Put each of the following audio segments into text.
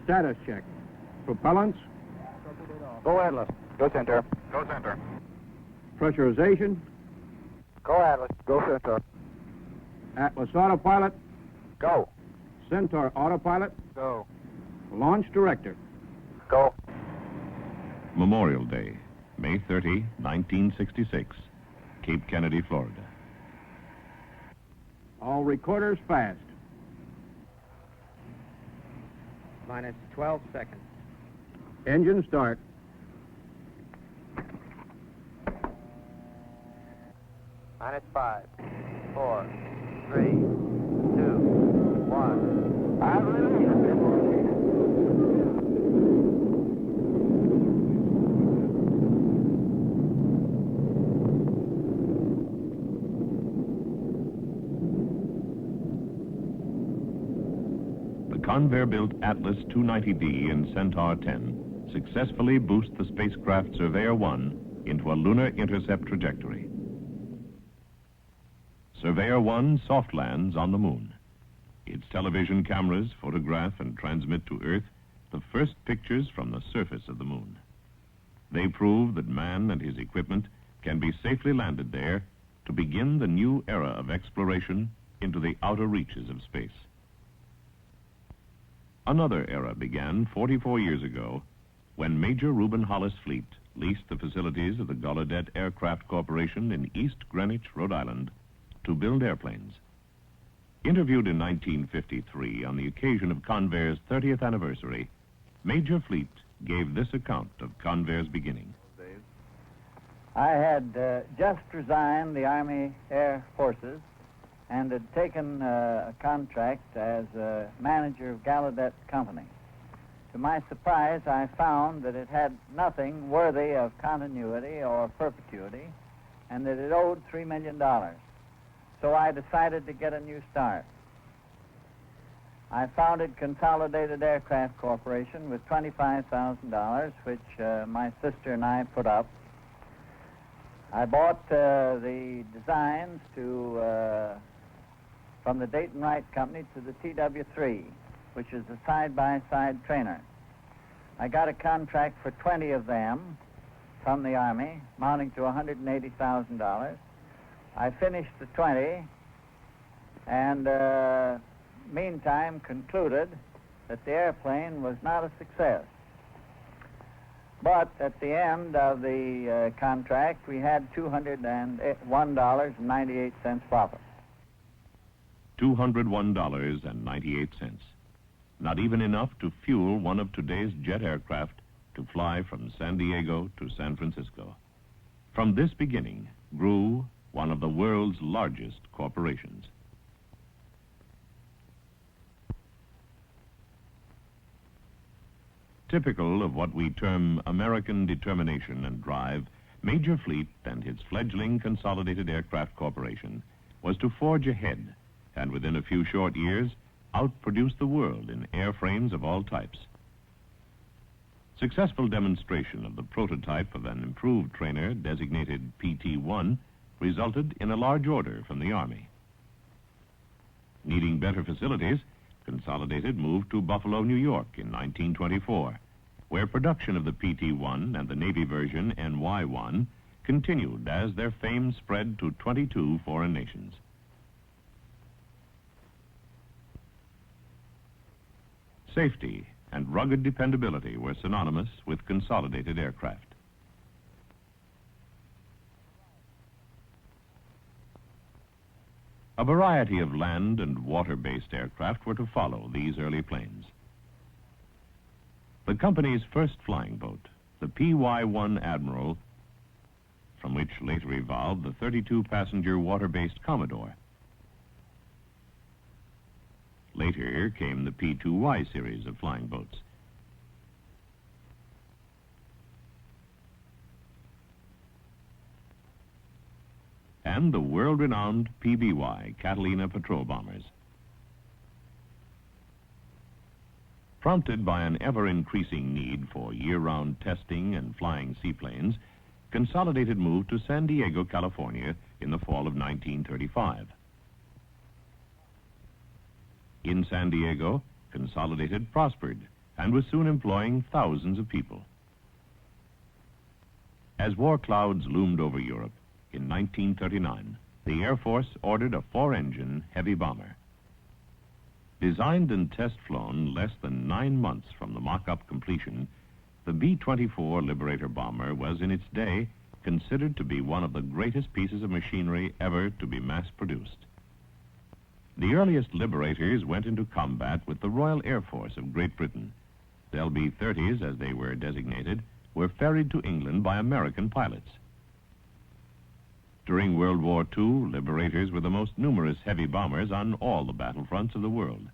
Status check. Propellants. Go Atlas. Go center. Go center. Pressurization. Go Atlas. Go center. Atlas autopilot. Go. Centaur autopilot. Go. Launch director. Go. Memorial Day, May 30, 1966, Cape Kennedy, Florida. All recorders fast. Minus 12 seconds. Engine start. Minus 5, 4, 3, 2, 1. I release. The Convair-built Atlas 290D and Centaur 10 successfully boost the spacecraft Surveyor 1 into a lunar intercept trajectory. Surveyor 1 soft lands on the moon. Its television cameras photograph and transmit to Earth the first pictures from the surface of the moon. They prove that man and his equipment can be safely landed there to begin the new era of exploration into the outer reaches of space. Another era began 44 years ago when Major Reuben Hollis Fleet leased the facilities of the Gallaudet Aircraft Corporation in East Greenwich, Rhode Island, to build airplanes. Interviewed in 1953 on the occasion of Convair's 30th anniversary, Major Fleet gave this account of Convair's beginning. I had just resigned the Army Air Forces and had taken a contract as a manager of Gallaudet Company. To my surprise, I found that it had nothing worthy of continuity or perpetuity and that it owed $3 million. So I decided to get a new start. I founded Consolidated Aircraft Corporation with $25,000, which my sister and I put up. I bought the designs from the Dayton Wright Company to the TW3, which is a side-by-side trainer. I got a contract for 20 of them from the Army, amounting to $180,000. I finished the 20 and meantime concluded that the airplane was not a success. But at the end of the contract, we had $201.98 profit. $201.98. Not even enough to fuel one of today's jet aircraft to fly from San Diego to San Francisco. From this beginning grew one of the world's largest corporations. Typical of what we term American determination and drive, Major Fleet and his fledgling Consolidated Aircraft Corporation was to forge ahead and within a few short years outproduce the world in airframes of all types. Successful demonstration of the prototype of an improved trainer designated PT-1 resulted in a large order from the Army. Needing better facilities, Consolidated moved to Buffalo, New York in 1924, where production of the PT-1 and the Navy version NY-1 continued as their fame spread to 22 foreign nations. Safety and rugged dependability were synonymous with Consolidated aircraft. A variety of land and water-based aircraft were to follow these early planes. The company's first flying boat, the PY-1 Admiral, from which later evolved the 32-passenger water-based Commodore. Later came the P-2Y series of flying boats. And the world-renowned PBY Catalina patrol bombers. Prompted by an ever-increasing need for year-round testing and flying seaplanes, Consolidated moved to San Diego, California in the fall of 1935. In San Diego, Consolidated prospered and was soon employing thousands of people. As war clouds loomed over Europe in 1939, the Air Force ordered a 4-engine heavy bomber. Designed and test-flown less than 9 months from the mock-up completion, the B-24 Liberator bomber was in its day considered to be one of the greatest pieces of machinery ever to be mass-produced. The earliest Liberators went into combat with the Royal Air Force of Great Britain. The LB-30s, as they were designated, were ferried to England by American pilots. During World War II, Liberators were the most numerous heavy bombers on all the battlefronts of the world.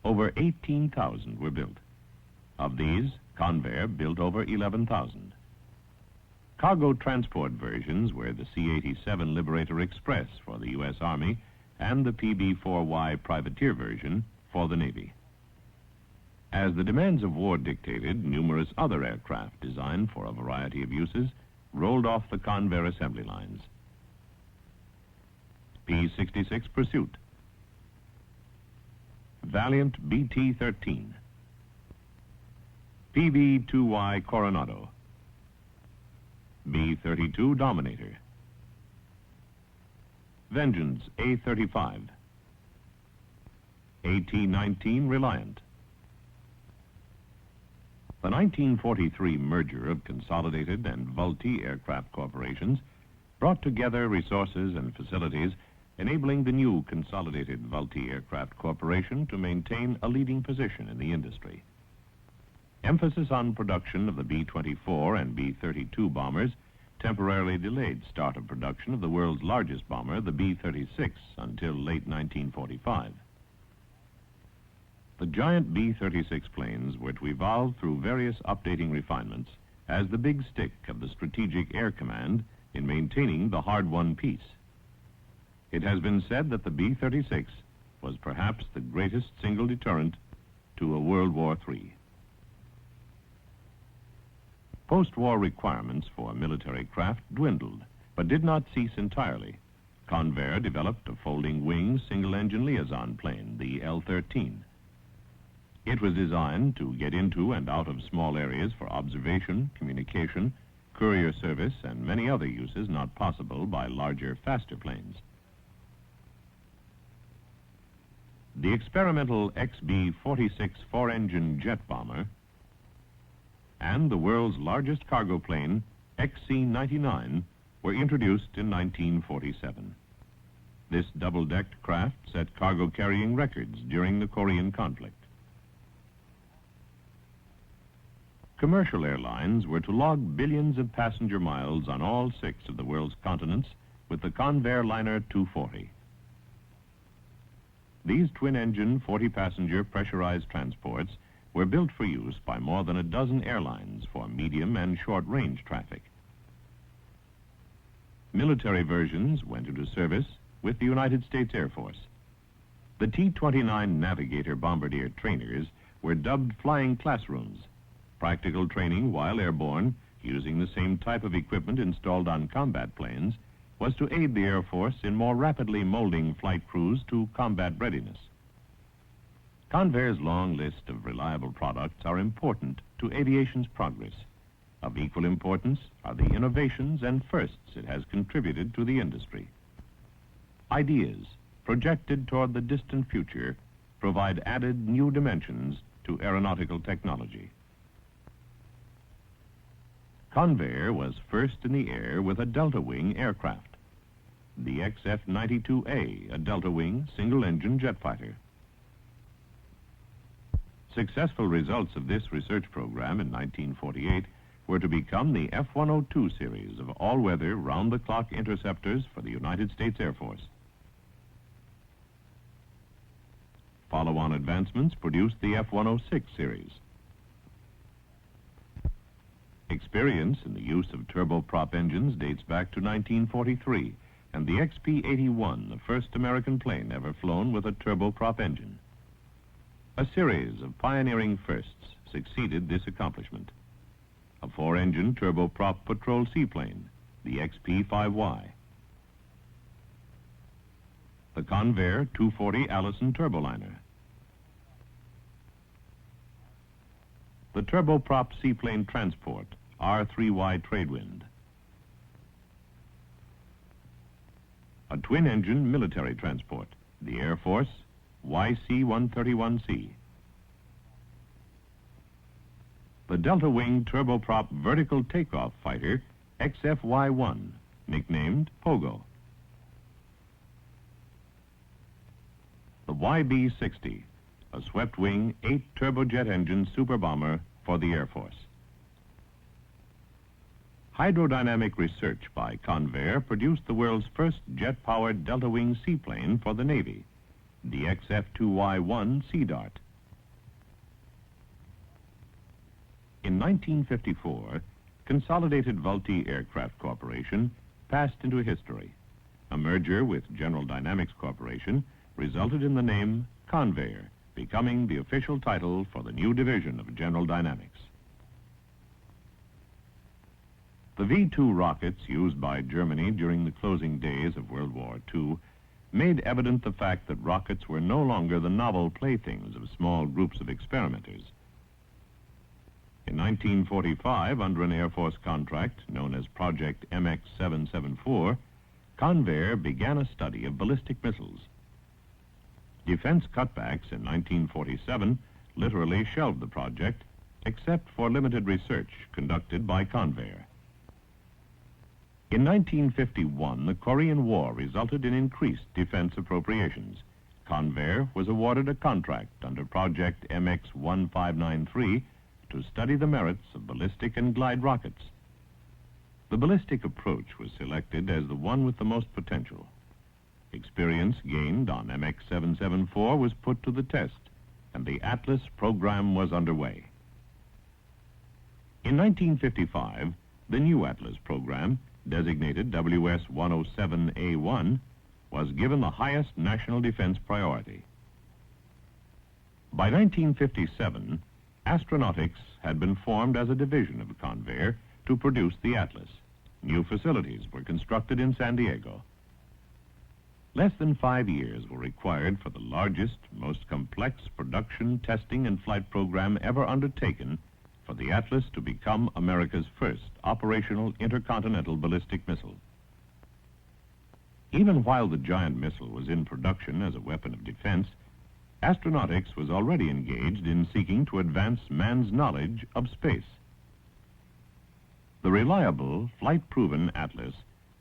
Over 18,000 were built. Of these, Convair built over 11,000. Cargo transport versions were the C-87 Liberator Express for the U.S. Army and the PB-4Y Privateer version for the Navy. As the demands of war dictated, numerous other aircraft designed for a variety of uses rolled off the Convair assembly lines. P-66 Pursuit, Valiant BT-13, PB-2Y Coronado, B-32 Dominator, Vengeance A-35, AT-19 Reliant. The 1943 merger of Consolidated and Vultee Aircraft Corporations brought together resources and facilities, enabling the new Consolidated Vultee Aircraft Corporation to maintain a leading position in the industry. Emphasis on production of the B-24 and B-32 bombers temporarily delayed start of production of the world's largest bomber, the B-36, until late 1945. The giant B-36 planes were to evolve through various updating refinements as the big stick of the Strategic Air Command in maintaining the hard-won peace. It has been said that the B-36 was perhaps the greatest single deterrent to a World War III. Post-war requirements for military craft dwindled, but did not cease entirely. Convair developed a folding-wing single-engine liaison plane, the L-13. It was designed to get into and out of small areas for observation, communication, courier service, and many other uses not possible by larger, faster planes. The experimental XB-46 4-engine jet bomber and the world's largest cargo plane, XC-99, were introduced in 1947. This double-decked craft set cargo carrying records during the Korean conflict. Commercial airlines were to log billions of passenger miles on all 6 of the world's continents with the Convair liner 240. These twin-engine, 40-passenger pressurized transports were built for use by more than a dozen airlines for medium and short-range traffic. Military versions went into service with the United States Air Force. The T-29 Navigator bombardier trainers were dubbed flying classrooms. Practical training while airborne, using the same type of equipment installed on combat planes, was to aid the Air Force in more rapidly molding flight crews to combat readiness. Convair's long list of reliable products are important to aviation's progress. Of equal importance are the innovations and firsts it has contributed to the industry. Ideas projected toward the distant future provide added new dimensions to aeronautical technology. Convair was first in the air with a delta-wing aircraft, the XF-92A, a delta-wing single-engine jet fighter. Successful results of this research program in 1948 were to become the F-102 series of all-weather, round-the-clock interceptors for the United States Air Force. Follow-on advancements produced the F-106 series. Experience in the use of turboprop engines dates back to 1943, and the XP-81, the first American plane ever flown with a turboprop engine. A series of pioneering firsts succeeded this accomplishment. A 4-engine turboprop patrol seaplane, the XP-5Y. The Convair 240 Allison turboliner. the turboprop seaplane transport, R3Y Tradewind. A twin-engine military transport, the Air Force, YC-131C. The delta-wing turboprop vertical takeoff fighter, XFY-1, nicknamed Pogo. The YB-60, a swept-wing 8-turbojet engine super bomber for the Air Force. Hydrodynamic research by Convair produced the world's first jet-powered delta-wing seaplane for the Navy, the XF-2Y-1 Sea Dart. In 1954, Consolidated Vultee Aircraft Corporation passed into history. A merger with General Dynamics Corporation resulted in the name Convair, becoming the official title for the new division of General Dynamics. The V-2 rockets used by Germany during the closing days of World War II made evident the fact that rockets were no longer the novel playthings of small groups of experimenters. In 1945, under an Air Force contract known as Project MX-774, Convair began a study of ballistic missiles. Defense cutbacks in 1947 literally shelved the project, except for limited research conducted by Convair. In 1951, the Korean War resulted in increased defense appropriations. Convair was awarded a contract under Project MX-1593 to study the merits of ballistic and glide rockets. The ballistic approach was selected as the one with the most potential. Experience gained on MX-774 was put to the test, and the Atlas program was underway. In 1955, the new Atlas program, designated WS-107A1, was given the highest national defense priority. By 1957, astronautics had been formed as a division of Convair to produce the Atlas. New facilities were constructed in San Diego. Less than 5 years were required for the largest, most complex production, testing, and flight program ever undertaken for the Atlas to become America's first operational intercontinental ballistic missile. Even while the giant missile was in production as a weapon of defense, astronautics was already engaged in seeking to advance man's knowledge of space. The reliable, flight-proven Atlas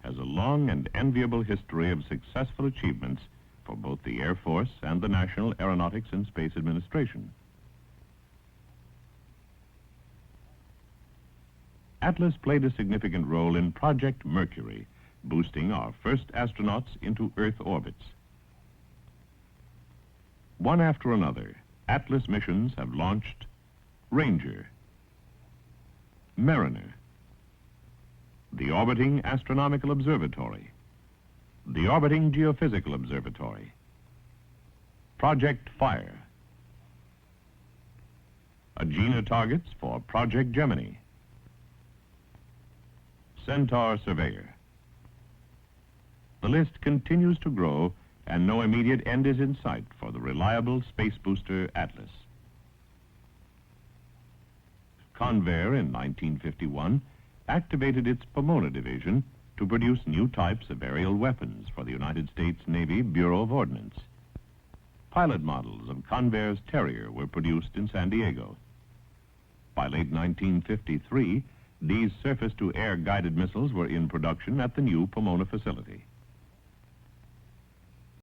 has a long and enviable history of successful achievements for both the Air Force and the National Aeronautics and Space Administration. Atlas played a significant role in Project Mercury, boosting our first astronauts into Earth orbits. One after another, Atlas missions have launched Ranger, Mariner, the Orbiting Astronomical Observatory, the Orbiting Geophysical Observatory, Project Fire, Agena targets for Project Gemini, Centaur Surveyor. The list continues to grow, and no immediate end is in sight for the reliable space booster Atlas. Convair in 1951 activated its Pomona division to produce new types of aerial weapons for the United States Navy Bureau of Ordnance. Pilot models of Convair's Terrier were produced in San Diego. By late 1953, these surface-to-air guided missiles were in production at the new Pomona facility.